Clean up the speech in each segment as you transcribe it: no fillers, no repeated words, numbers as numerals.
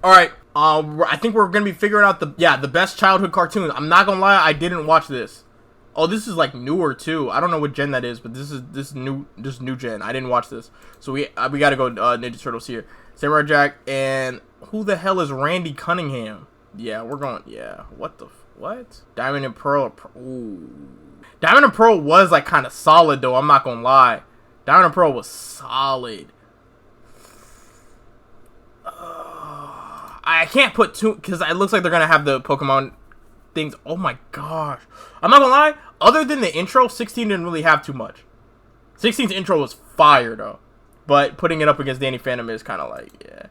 All right. I think we're gonna be figuring out the best childhood cartoons. I'm not gonna lie, I didn't watch this. Oh, this is like newer too. I don't know what gen that is, but this is new gen. I didn't watch this, so we gotta go Ninja Turtles here. Samurai Jack and who the hell is Randy Cunningham? Yeah, we're going. Yeah, what? Diamond and Pearl. Ooh, Diamond and Pearl was like kind of solid though. I'm not gonna lie, Diamond and Pearl was solid. I can't put two because it looks like they're gonna have the Pokemon things. Oh my gosh, I'm not gonna lie. Other than the intro, 16 didn't really have too much. 16's intro was fire though, but putting it up against Danny Phantom is kind of like, yeah.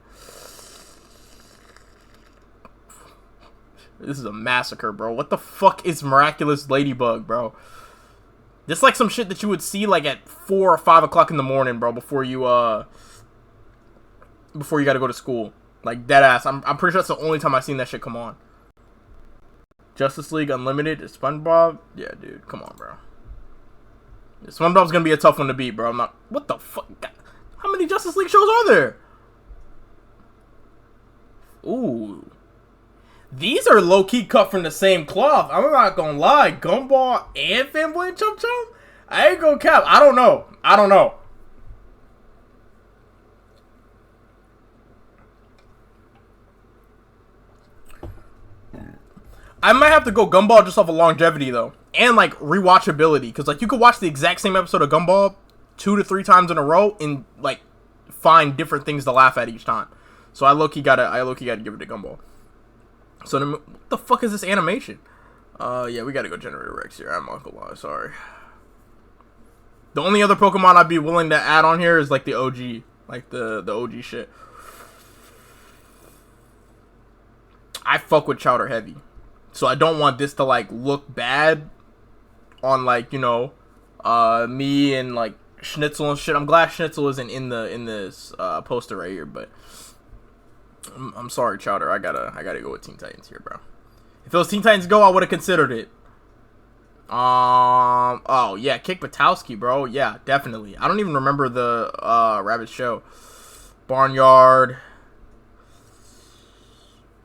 This is a massacre, bro. What the fuck is Miraculous Ladybug, bro? This is like some shit that you would see like at 4 or 5 o'clock in the morning, bro, before you gotta go to school. Like, dead ass. I'm pretty sure that's the only time I've seen that shit come on. Justice League Unlimited, SpongeBob. Yeah, dude, come on, bro. Yeah, SpongeBob's gonna be a tough one to beat, bro. I'm not. What the fuck? How many Justice League shows are there? Ooh, these are low key cut from the same cloth. I'm not gonna lie. Gumball and Fanboy and Chum Chum. I ain't gonna cap. I don't know. I might have to go Gumball just off of longevity though, and like rewatchability, because like you could watch the exact same episode of Gumball 2 to 3 times in a row and like find different things to laugh at each time. So I low key gotta give it to Gumball. So what the fuck is this animation? Yeah, we gotta go Generator Rex here. I'm not gonna lie, sorry. The only other Pokemon I'd be willing to add on here is like the OG, like the OG shit. I fuck with Chowder heavy. So I don't want this to like look bad on like, you know, me and like Schnitzel and shit. I'm glad Schnitzel isn't in this poster right here, but I'm sorry, Chowder. I gotta go with Teen Titans here, bro. If it was Teen Titans Go, I would have considered it. Oh yeah, Kick Buttowski, bro. Yeah, definitely. I don't even remember the Rabbit show. Barnyard.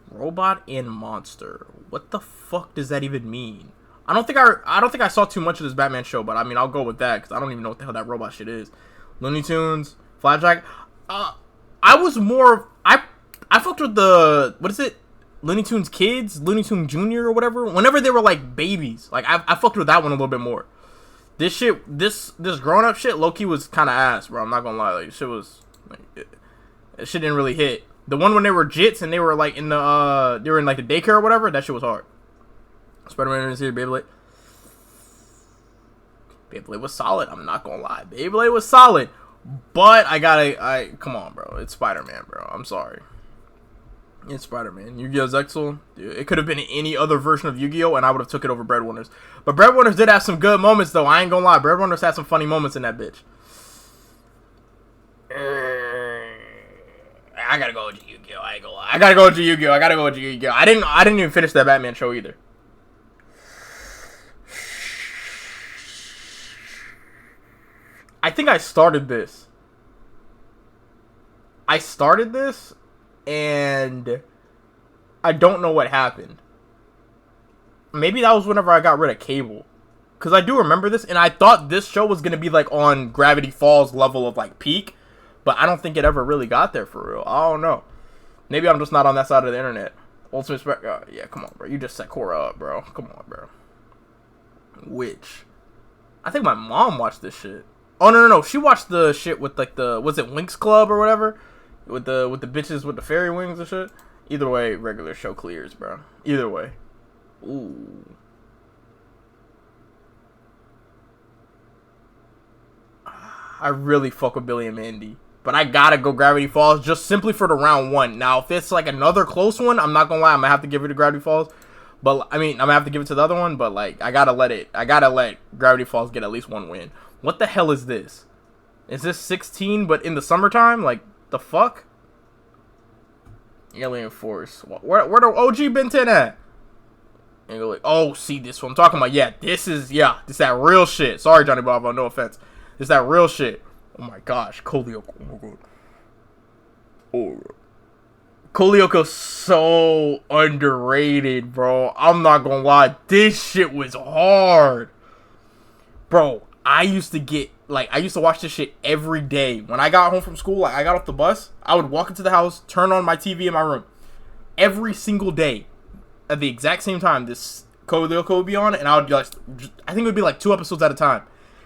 Robot and Monster. What the fuck does that even mean? I don't think I saw too much of this Batman show, but I mean I'll go with that because I don't even know what the hell that robot shit is. Looney Tunes, Flapjack. I was more I fucked with the what is it? Looney Tunes Kids, Looney Tunes Junior or whatever. Whenever they were like babies, like I fucked with that one a little bit more. This shit, this grown up shit, low key was kind of ass, bro. I'm not gonna lie, like shit was like it shit didn't really hit. The one when they were jits and they were like in the they were in like the daycare or whatever, that shit was hard. Spider-Man is here, Beyblade. Beyblade was solid, I'm not gonna lie. Beyblade was solid. But come on, bro. It's Spider-Man, bro. I'm sorry. It's Spider-Man. Yu-Gi-Oh! Zexal. Dude, it could have been any other version of Yu-Gi-Oh! And I would have took it over Breadwinners. But Breadwinners did have some good moments though. I ain't gonna lie. Breadwinners had some funny moments in that bitch. I gotta go with Yu-Gi-Oh! I ain't gonna lie. I gotta go with Yu-Gi-Oh! I didn't even finish that Batman show either. I think I started this. And I don't know what happened. Maybe that was whenever I got rid of cable. Because I do remember this, and I thought this show was going to be like on Gravity Falls level of like peak. But I don't think it ever really got there for real. I don't know. Maybe I'm just not on that side of the internet. Ultimate yeah, come on, bro. You just set Cora up, bro. Come on, bro. Which? I think my mom watched this shit. Oh, no. She watched the shit with like was it Winx Club or whatever? With the bitches with the fairy wings and shit. Either way, regular show clears, bro. Either way. Ooh. I really fuck with Billy and Mandy. But I gotta go Gravity Falls just simply for the round 1. Now, if it's like another close one, I'm not gonna lie, I'm gonna have to give it to Gravity Falls. But, I mean, I'm gonna have to give it to the other one, but, like, I gotta let Gravity Falls get at least 1 win. What the hell is this? Is this 16 but in the summertime? Like, the fuck? Alien Force. Where the OG Ben 10 at? And go like, oh, see, this what I'm talking about. Yeah, this that real shit. Sorry, Johnny Bravo, no offense. This that real shit. Oh my gosh, Coleoc. Oh my god. Oh, Kolioko's so underrated, bro. I'm not gonna lie. This shit was hard. Bro, I used to watch this shit every day. When I got home from school, like I got off the bus, I would walk into the house, turn on my TV in my room. Every single day, at the exact same time, this Kolio would be on, and I would just, I think it would be like 2 episodes at a time.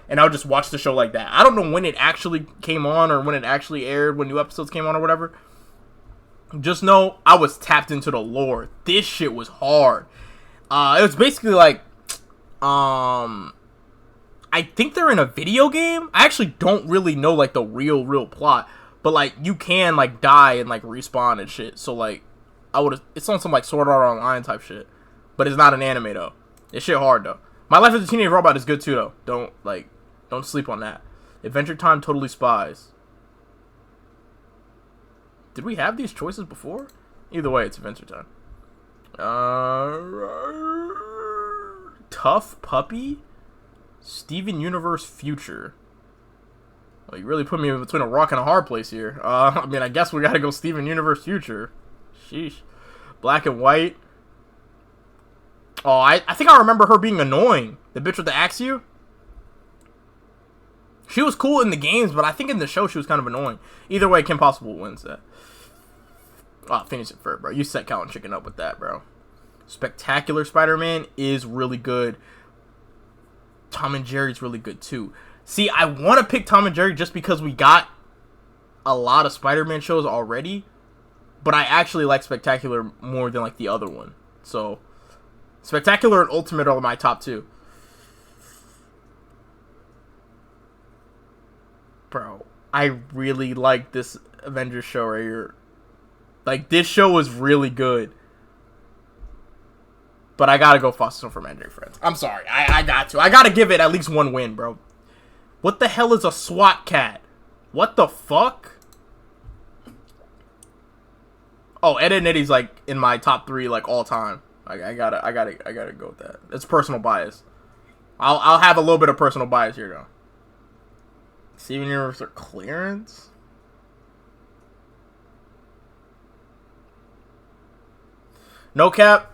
And I would just watch the show like that. I don't know when it actually came on or when it actually aired, when new episodes came on or whatever. Just know I was tapped into the lore. This shit was hard. It was basically like, I think they're in a video game. I actually don't really know like the real plot, but like you can like die and like respawn and shit. So like, it's on some like Sword Art Online type shit, but it's not an anime though. It's shit hard though. My Life as a Teenage Robot is good too though. Don't sleep on that. Adventure Time, Totally Spies. Did we have these choices before? Either way, it's Adventure Time. Tough Puppy? Steven Universe Future. Well, you really put me between a rock and a hard place here. I mean, I guess we gotta go Steven Universe Future. Sheesh. Black and White. Oh, I think I remember her being annoying. The bitch with the Axew. She was cool in the games, but I think in the show she was kind of annoying. Either way, Kim Possible wins that. Oh, Phineas and Ferb, bro. You set Cow and Chicken up with that, bro. Spectacular Spider-Man is really good. Tom and Jerry's really good, too. See, I want to pick Tom and Jerry just because we got a lot of Spider-Man shows already. But I actually like Spectacular more than, like, the other one. So, Spectacular and Ultimate are my top 2. Bro, I really like this Avengers show right here. Like, this show was really good. But I gotta go Foster from Andrew Friends. I'm sorry. I got to. I gotta give it at least 1 win, bro. What the hell is a SWAT cat? What the fuck? Oh, Ed and Eddie's, like, in my top 3, like, all time. I gotta go with that. It's personal bias. I'll have a little bit of personal bias here, though. Steven Universe or Clearance? No cap.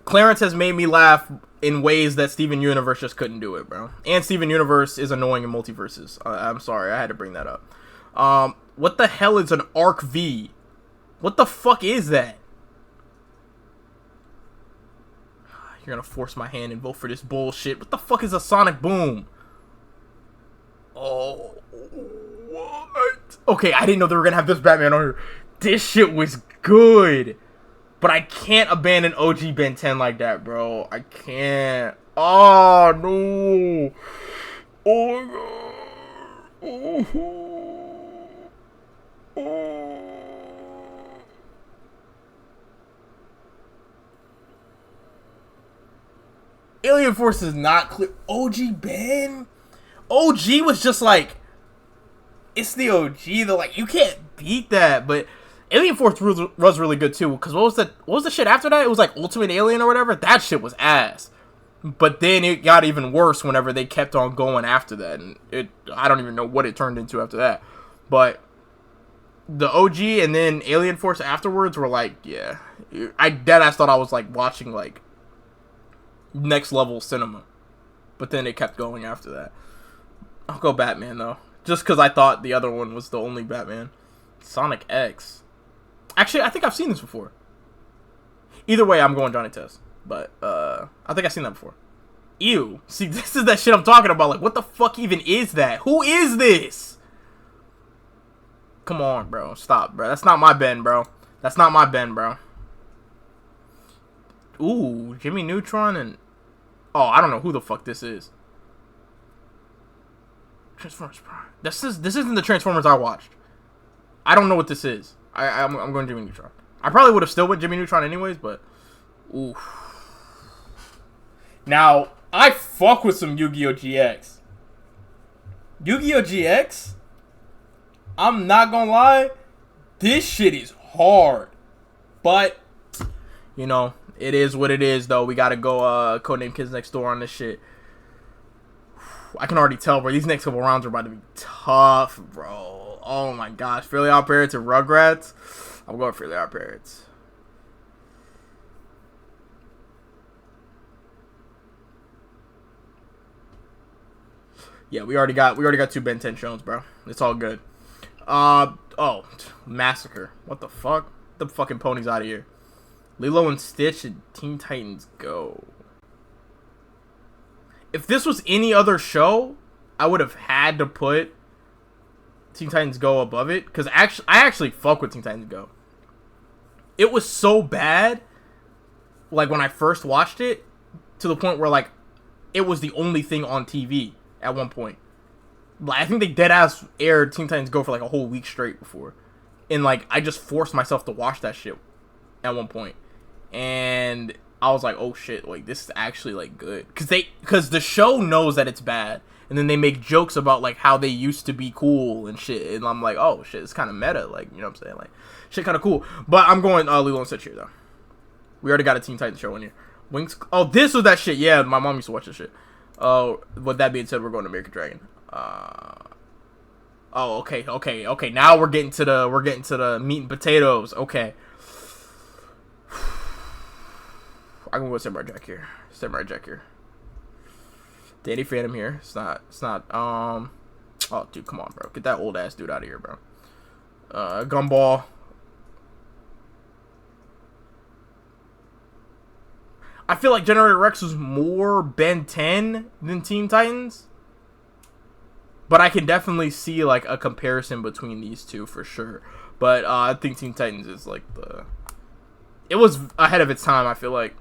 Clarence has made me laugh in ways that Steven Universe just couldn't do it, bro. And Steven Universe is annoying in multiverses. I'm sorry, I had to bring that up. What the hell is an Arc V? What the fuck is that? You're gonna force my hand and vote for this bullshit. What the fuck is a Sonic Boom? Oh, what? Okay, I didn't know they were gonna have this Batman on here. This shit was good. But I can't abandon OG Ben 10 like that, bro. I can't. Oh, no. Oh, my God. Oh. Alien Force is not clear. OG Ben? OG was just like, it's the OG though. Like, you can't beat that, but Alien Force was really good too, because what was the shit after that? It was like Ultimate Alien or whatever. That shit was ass. But then it got even worse whenever they kept on going after that, and I don't even know what it turned into after that. But the OG and then Alien Force afterwards were like, yeah, I deadass thought I was like watching like next level cinema. But then it kept going after that. I'll go Batman though, just because I thought the other one was the only Batman. Sonic X. Actually, I think I've seen this before. Either way, I'm going Johnny Test. But, I think I've seen that before. Ew. See, this is that shit I'm talking about. Like, what the fuck even is that? Who is this? Come on, bro. Stop, bro. That's not my Ben, bro. That's not my Ben, bro. Ooh, Jimmy Neutron and... Oh, I don't know who the fuck this is. Transformers Prime. This isn't the Transformers I watched. I don't know what this is. I'm going Jimmy Neutron. I probably would have still went Jimmy Neutron anyways, but... Ooh. Now, I fuck with some Yu-Gi-Oh! GX. Yu-Gi-Oh! GX? I'm not gonna lie. This shit is hard. But, you know, it is what it is, though. We gotta go Codename Kids Next Door on this shit. I can already tell, bro. These next couple rounds are about to be tough, bro. Oh my gosh, Fairly Odd Parents and Rugrats. I'm going Fairly Odd Parents. Yeah, we already got 2 Ben 10 shows, bro. It's all good. Oh, Massacre. What the fuck? Get the fucking ponies out of here. Lilo and Stitch and Teen Titans Go. If this was any other show, I would have had to put Teen Titans Go above it, because I actually fuck with Teen Titans Go. It was so bad, like when I first watched it, to the point where like it was the only thing on TV at one point. Like, I think they deadass aired Teen Titans Go for like a whole week straight before, and like I just forced myself to watch that shit at one point, and I was like, oh shit, like this is actually like good, because the show knows that it's bad, and then they make jokes about like how they used to be cool and shit, and I'm like, oh shit, it's kind of meta, like, you know what I'm saying, like shit kind of cool. But I'm going Lilo and Stitch here though. We already got a Teen Titans show in here. Wings. Oh, this was that shit. Yeah, my mom used to watch this shit. With that being said, we're going to American Dragon. Oh, okay. Now we're getting to the meat and potatoes. Okay. I'm gonna go Samurai Jack here. Danny Phantom here. It's not. Oh, dude, come on, bro. Get that old ass dude out of here, bro. Gumball. I feel like Generator Rex was more Ben 10 than Teen Titans. But I can definitely see like a comparison between these two for sure. But I think Teen Titans is like it was ahead of its time, I feel like.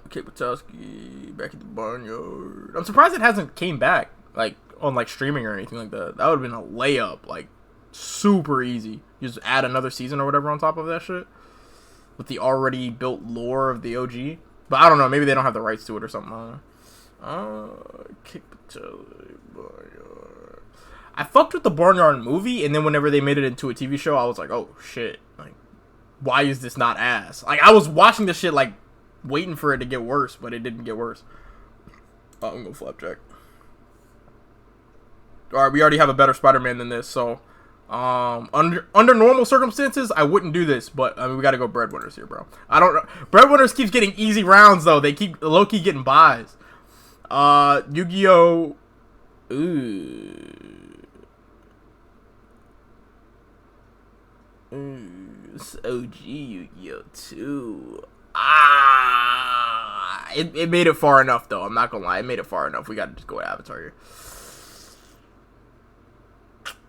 Kate Patowski back at the barnyard. I'm surprised it hasn't came back like on like streaming or anything like that. That would have been a layup, like super easy. You just add another season or whatever on top of that shit with the already built lore of the OG. But I don't know, maybe they don't have the rights to it or something. Kate Patowski barnyard. I fucked with the Barnyard movie, and then whenever they made it into a TV show, I was like, oh shit, like why is this not ass? Like I was watching this shit like waiting for it to get worse, but it didn't get worse. Oh, I'm gonna Flapjack. Alright, we already have a better Spider-Man than this, so under normal circumstances, I wouldn't do this, but I mean, we gotta go Breadwinners here, bro. I don't know. Breadwinners keeps getting easy rounds though. They keep low-key getting buys. Yu-Gi-Oh! It's OG Yu-Gi-Oh! 2. It made it far enough though. I'm not gonna lie, it made it far enough. We gotta just go with Avatar here.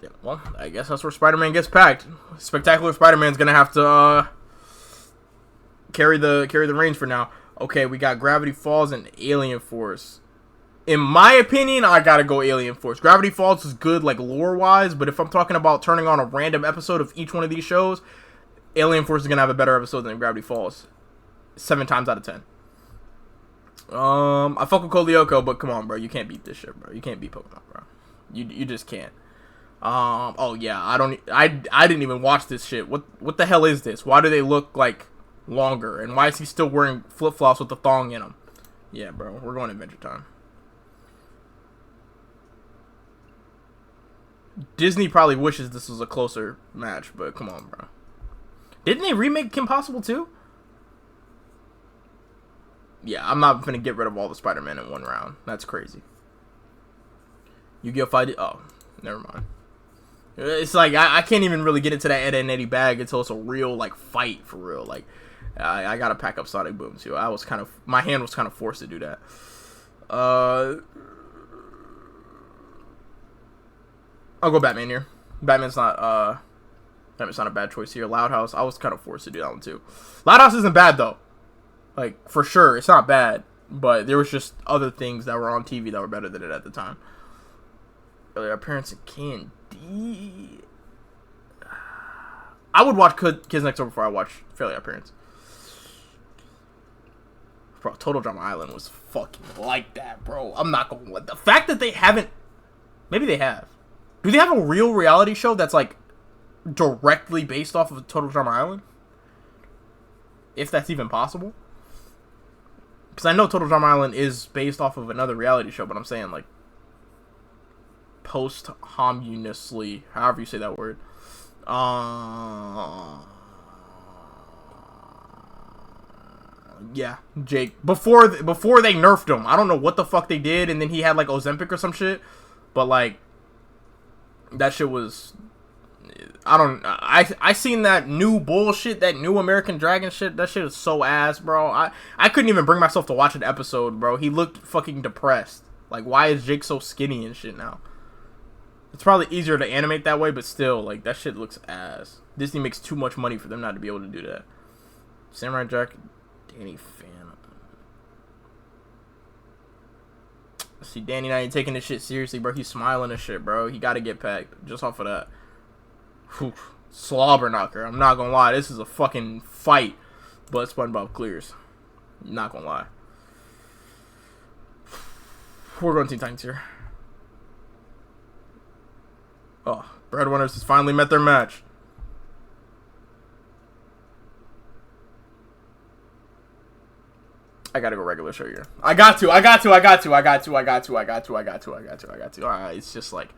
Yeah, well, I guess that's where Spider-Man gets packed. Spectacular Spider-Man's gonna have to carry the reins for now. Okay, we got Gravity Falls and Alien Force. In my opinion, I gotta go Alien Force. Gravity Falls is good, like lore-wise, but if I'm talking about turning on a random episode of each one of these shows, Alien Force is gonna have a better episode than Gravity Falls. 7 times out of 10. I fuck with Code Lyoko, but come on, bro. You can't beat this shit, bro. You can't beat Pokemon, bro. You just can't. Oh yeah, I didn't even watch this shit. What the hell is this? Why do they look like longer? And why is he still wearing flip-flops with the thong in them? Yeah, bro. We're going Adventure Time. Disney probably wishes this was a closer match, but come on, bro. Didn't they remake Kim Possible too? Yeah, I'm not gonna get rid of all the Spider-Man in one round. That's crazy. Yu-Gi-Oh! Fight. Oh, never mind. It's like I can't even really get into that Ed and Eddie bag until it's a real like fight for real. Like I gotta pack up Sonic Boom too. My hand was kind of forced to do that. I'll go Batman here. Batman's not a bad choice here. Loud House, I was kind of forced to do that one too. Loud House isn't bad though. Like, for sure, it's not bad, but there was just other things that were on TV that were better than it at the time. Earlier appearance of Candy. I would watch Kids Next Door before I watch Fairly Odd Parents. Bro, Total Drama Island was fucking like that, bro. I'm not gonna let the fact that they haven't. Maybe they have. Do they have a real reality show that's like directly based off of Total Drama Island? If that's even possible. Because I know Total Drama Island is based off of another reality show, but I'm saying, like, posthumously, however you say that word. Yeah, Jake. Before they nerfed him, I don't know what the fuck they did, and then he had like Ozempic or some shit. But like, that shit was. I seen that new bullshit, that new American Dragon shit. That shit is so ass, bro. I couldn't even bring myself to watch an episode, bro. He looked fucking depressed. Like, why is Jake so skinny and shit now? It's probably easier to animate that way, but still, like, that shit looks ass. Disney makes too much money for them not to be able to do that. Samurai Jack, Danny Phantom. See, Danny not even taking this shit seriously, bro. He's smiling and shit, bro. He gotta get packed just off of that. Whew. Slobber knocker. I'm not gonna lie, this is a fucking fight. But SpongeBob clears. Not gonna lie. We're going Teen Titans here. Oh, Breadwinners has finally met their match. I gotta go regular show here. I got to. Alright, it's just like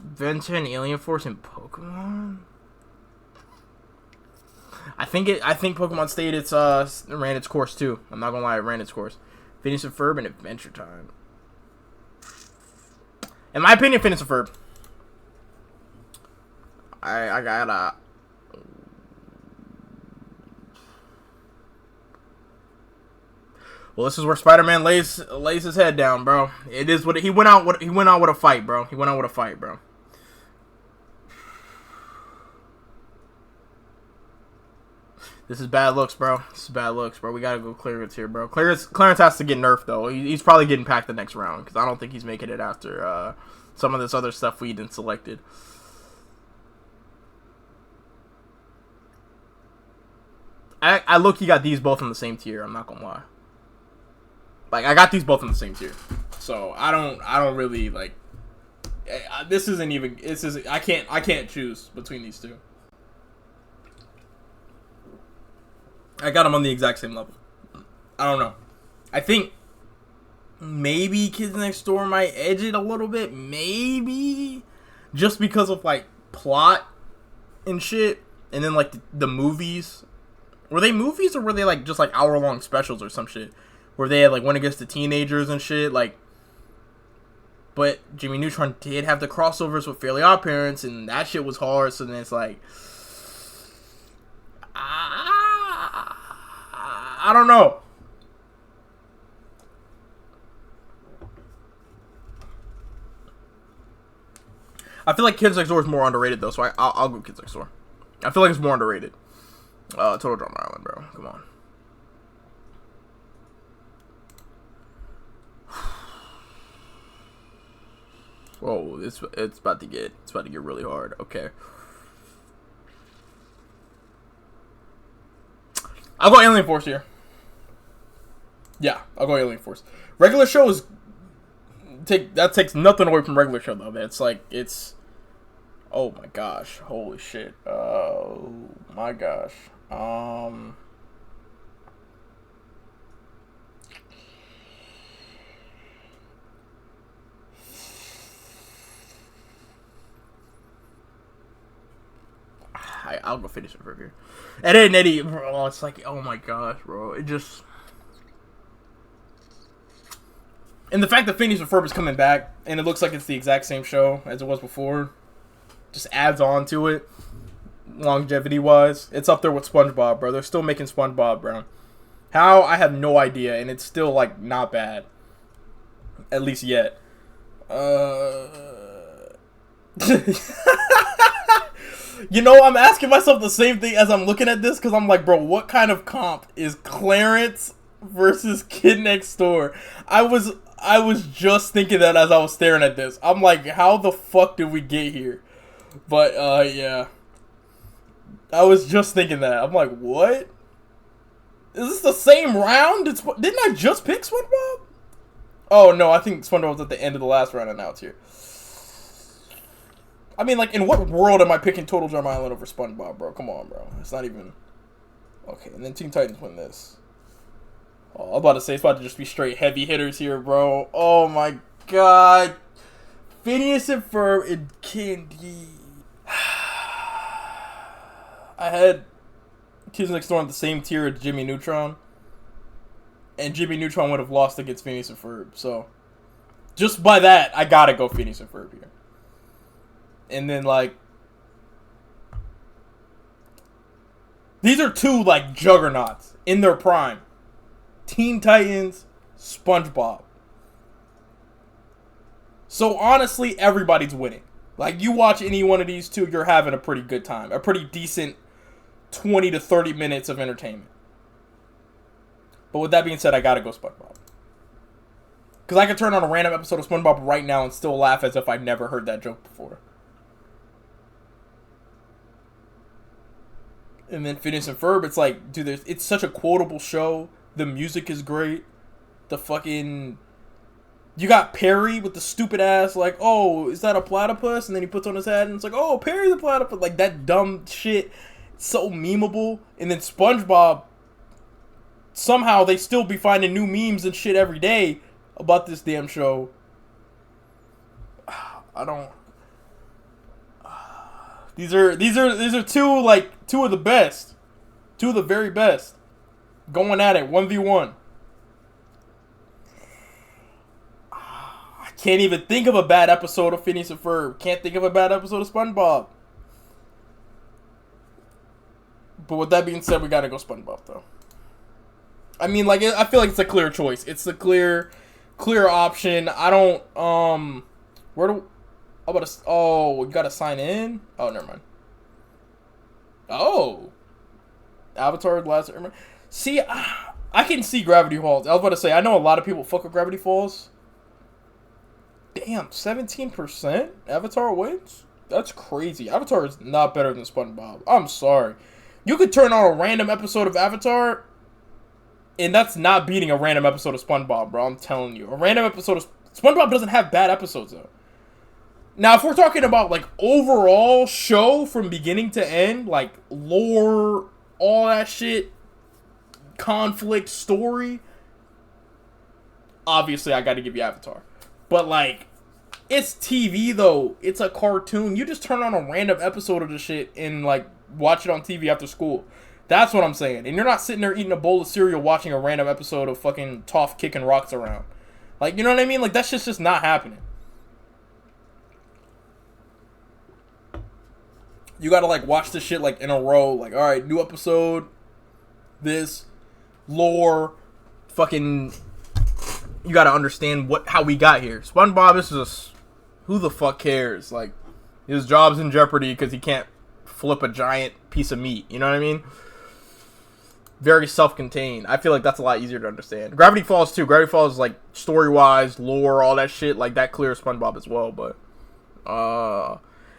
Ben 10 Alien Force and Pokemon. I think Pokemon State ran its course too. I'm not gonna lie, it ran its course. Phineas and Ferb and Adventure Time. In my opinion, Phineas and Ferb. I gotta. Well, this is where Spider-Man lays his head down, bro. It is what he went out with a fight, bro. This is bad looks, bro. We gotta go Clarence here, bro. Clarence has to get nerfed, though. He's probably getting packed the next round, because I don't think he's making it after some of this other stuff we didn't selected. I look, you got these both in the same tier. I'm not gonna lie. Like, I got these both in the same tier, so I don't really like. This isn't even. I can't choose between these two. I got them on the exact same level. I don't know. I think maybe Kids Next Door might edge it a little bit. Maybe just because of like plot and shit, and then like the movies. Were they movies or were they like just like hour-long specials or some shit? Where they had like went against the teenagers and shit, like. But Jimmy Neutron did have the crossovers with Fairly Odd Parents, and that shit was hard. So then it's like, I don't know. I feel like Kids Next Door is more underrated though, so I'll go Kids Next Door. I feel like it's more underrated. Total Drama Island, bro. Come on. Whoa, it's about to get really hard. Okay. I'll go Alien Force here. Yeah, I'll go Alien Force. Regular show takes nothing away from regular show though. It's like oh my gosh, holy shit. Oh my gosh. I'll go finish it for here. Ed, Edd n Eddy, bro, it's like, oh my gosh, bro. It just. And the fact that Phineas and Ferb is coming back, and it looks like it's the exact same show as it was before, just adds on to it, longevity-wise. It's up there with SpongeBob, bro. They're still making SpongeBob, bro. How? I have no idea, and it's still, like, not bad. At least yet. You know, I'm asking myself the same thing as I'm looking at this, because I'm like, bro, what kind of comp is Clarence versus Kid Next Door? I was just thinking that as I was staring at this. I'm like, how the fuck did we get here? But, yeah. I was just thinking that. I'm like, what? Is this the same round? Didn't I just pick SpongeBob? Oh, no, I think SpongeBob was at the end of the last round, and now it's here. I mean, like, in what world am I picking Total Drama Island over SpongeBob, bro? Come on, bro. It's not even... Okay, and then Teen Titans win this. Oh, I'm about to say it's about to just be straight heavy hitters here, bro. Oh my god. Phineas and Ferb and Candy. I had Kids Next Door on the same tier as Jimmy Neutron. And Jimmy Neutron would have lost against Phineas and Ferb. So, just by that, I gotta go Phineas and Ferb here. And then, like, these are two, like, juggernauts in their prime. Teen Titans, SpongeBob. So, honestly, everybody's winning. Like, you watch any one of these two, you're having a pretty good time. A pretty decent 20 to 30 minutes of entertainment. But with that being said, I gotta go SpongeBob. Because I could turn on a random episode of SpongeBob right now and still laugh as if I've never heard that joke before. And then Phineas and Ferb, it's like, dude, it's such a quotable show. The music is great. The fucking... You got Perry with the stupid ass, like, oh, is that a platypus? And then he puts on his hat and it's like, oh, Perry the platypus. Like, that dumb shit. So memeable. And then SpongeBob, somehow they still be finding new memes and shit every day about this damn show. I don't... These are two of the best. Two of the very best. Going at it, 1v1. I can't even think of a bad episode of Phineas and Ferb. Can't think of a bad episode of SpongeBob. But with that being said, we gotta go SpongeBob, though. I mean, like, I feel like it's a clear choice. It's the clear option. I don't, where do... Oh, we gotta sign in? Oh, never mind. Oh. Avatar, The Last Airbender. See, I can see Gravity Falls. I was about to say, I know a lot of people fuck with Gravity Falls. Damn, 17%? Avatar wins? That's crazy. Avatar is not better than SpongeBob. I'm sorry. You could turn on a random episode of Avatar, and that's not beating a random episode of SpongeBob, bro. I'm telling you. A random episode of... SpongeBob doesn't have bad episodes, though. Now, if we're talking about, like, overall show from beginning to end, like, lore, all that shit, conflict, story, obviously I gotta give you Avatar. But, like, it's TV, though. It's a cartoon. You just turn on a random episode of the shit and, like, watch it on TV after school. That's what I'm saying. And you're not sitting there eating a bowl of cereal watching a random episode of fucking Toph kicking rocks around. Like, you know what I mean? Like, that shit's just not happening. You gotta, like, watch this shit, like, in a row. Like, alright, new episode. This. Lore. Fucking... You gotta understand how we got here. SpongeBob is just... Who the fuck cares? Like, his job's in jeopardy because he can't flip a giant piece of meat. You know what I mean? Very self-contained. I feel like that's a lot easier to understand. Gravity Falls, too. Gravity Falls, like, story-wise, lore, all that shit. Like, that clears SpongeBob as well, but...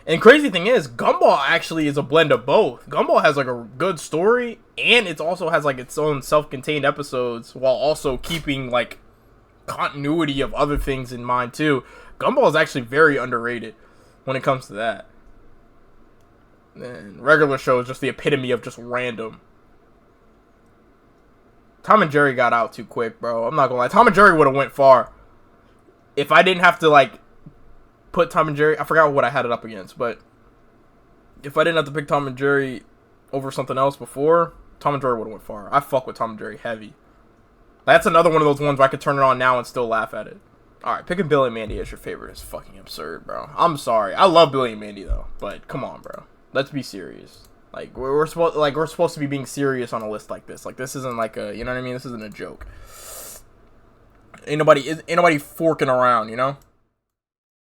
And crazy thing is, Gumball actually is a blend of both. Gumball has, like, a good story, and it also has, like, its own self-contained episodes, while also keeping, like, continuity of other things in mind, too. Gumball is actually very underrated when it comes to that. And regular show is just the epitome of just random. Tom and Jerry got out too quick, bro. I'm not gonna lie. Tom and Jerry would have went far. If I didn't have to, like... put Tom and Jerry... I forgot what I had it up against, but if I didn't have to pick Tom and Jerry over something else before, Tom and Jerry would have went far. I fuck with Tom and Jerry heavy. That's another one of those ones where I could turn it on now and still laugh at it. Alright, picking Billy and Mandy as your favorite is fucking absurd, bro. I'm sorry. I love Billy and Mandy, though, but come on, bro. Let's be serious. Like, we're supposed to be being serious on a list like this. Like, this isn't like a... You know what I mean? This isn't a joke. Ain't nobody forking around, you know?